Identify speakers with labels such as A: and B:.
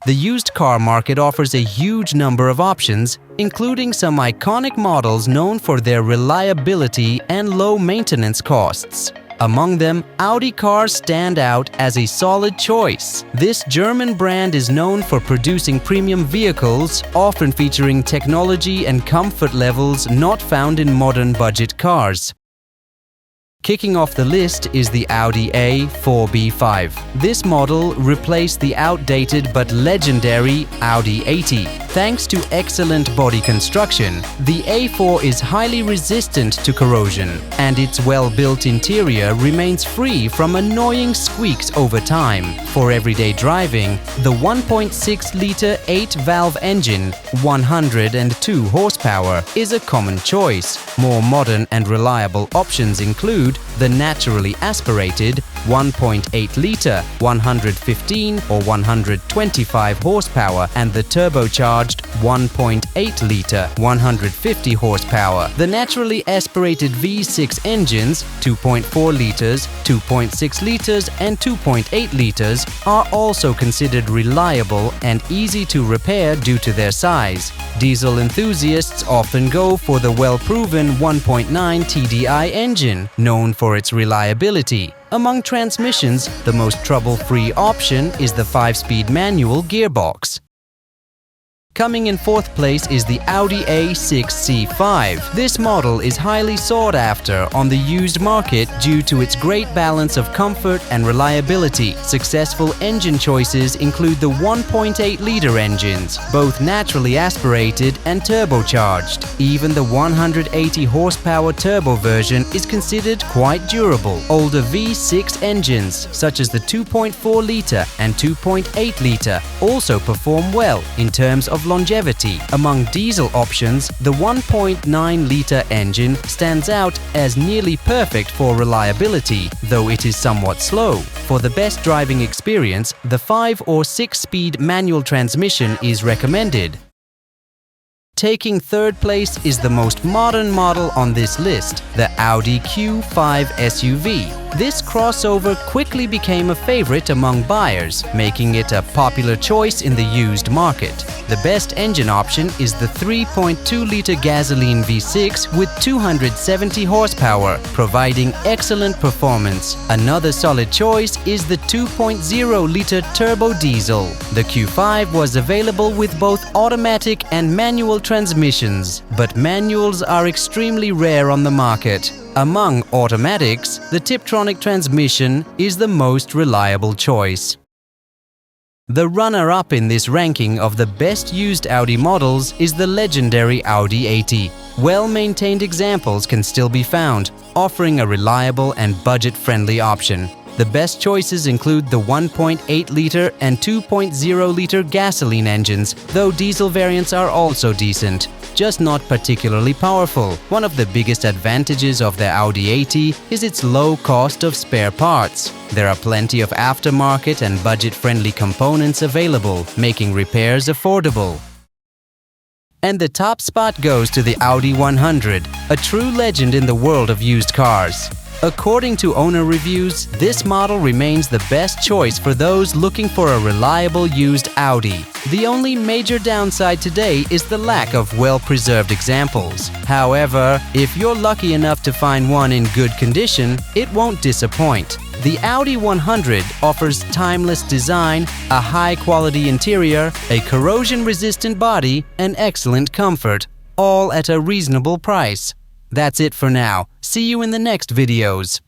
A: The used car market offers a huge number of options, including some iconic models known for their reliability and low maintenance costs. Among them, Audi cars stand out as a solid choice. This German brand is known for producing premium vehicles, often featuring technology and comfort levels not found in modern budget cars. Kicking off the list is the Audi A4 B5. This model replaced the outdated but legendary Audi A8. Thanks to excellent body construction, the A4 is highly resistant to corrosion, and its well-built interior remains free from annoying squeaks over time. For everyday driving, the 1.6-liter 8-valve engine, 102 horsepower, is a common choice. More modern and reliable options include the naturally aspirated 1.8-liter 115 or 125 horsepower and the turbocharged 1.8-liter 150 horsepower. The naturally aspirated V6 engines, 2.4 liters, 2.6 liters and 2.8 liters, are also considered reliable and easy to repair due to their size. Diesel enthusiasts often go for the well-proven 1.9 TDI engine, known for its reliability. Among transmissions, the most trouble-free option is the 5-speed manual gearbox. Coming in fourth place is the Audi A6 C5. This model is highly sought after on the used market due to its great balance of comfort and reliability. Successful engine choices include the 1.8-liter engines, both naturally aspirated and turbocharged. Even the 180 horsepower turbo version is considered quite durable. Older V6 engines, such as the 2.4-liter and 2.8-liter, also perform well in terms of longevity. Among diesel options, the 1.9-liter engine stands out as nearly perfect for reliability, though it is somewhat slow. For the best driving experience, the 5 or 6-speed manual transmission is recommended. Taking third place is the most modern model on this list, the Audi Q5 SUV. This crossover quickly became a favorite among buyers, making it a popular choice in the used market. The best engine option is the 3.2-liter gasoline V6 with 270 horsepower, providing excellent performance. Another solid choice is the 2.0-liter turbo diesel. The Q5 was available with both automatic and manual transmissions, but manuals are extremely rare on the market. Among automatics, the Tiptronic transmission is the most reliable choice. The runner-up in this ranking of the best used Audi models is the legendary Audi A8. Well-maintained examples can still be found, offering a reliable and budget-friendly option. The best choices include the 1.8-liter and 2.0-liter gasoline engines, though diesel variants are also decent, just not particularly powerful. One of the biggest advantages of the Audi A8 is its low cost of spare parts. There are plenty of aftermarket and budget-friendly components available, making repairs affordable. And the top spot goes to the Audi 100, a true legend in the world of used cars. According to owner reviews, this model remains the best choice for those looking for a reliable used Audi. The only major downside today is the lack of well-preserved examples. However, if you're lucky enough to find one in good condition, it won't disappoint. The Audi 100 offers timeless design, a high-quality interior, a corrosion-resistant body, and excellent comfort, all at a reasonable price. That's it for now. See you in the next videos.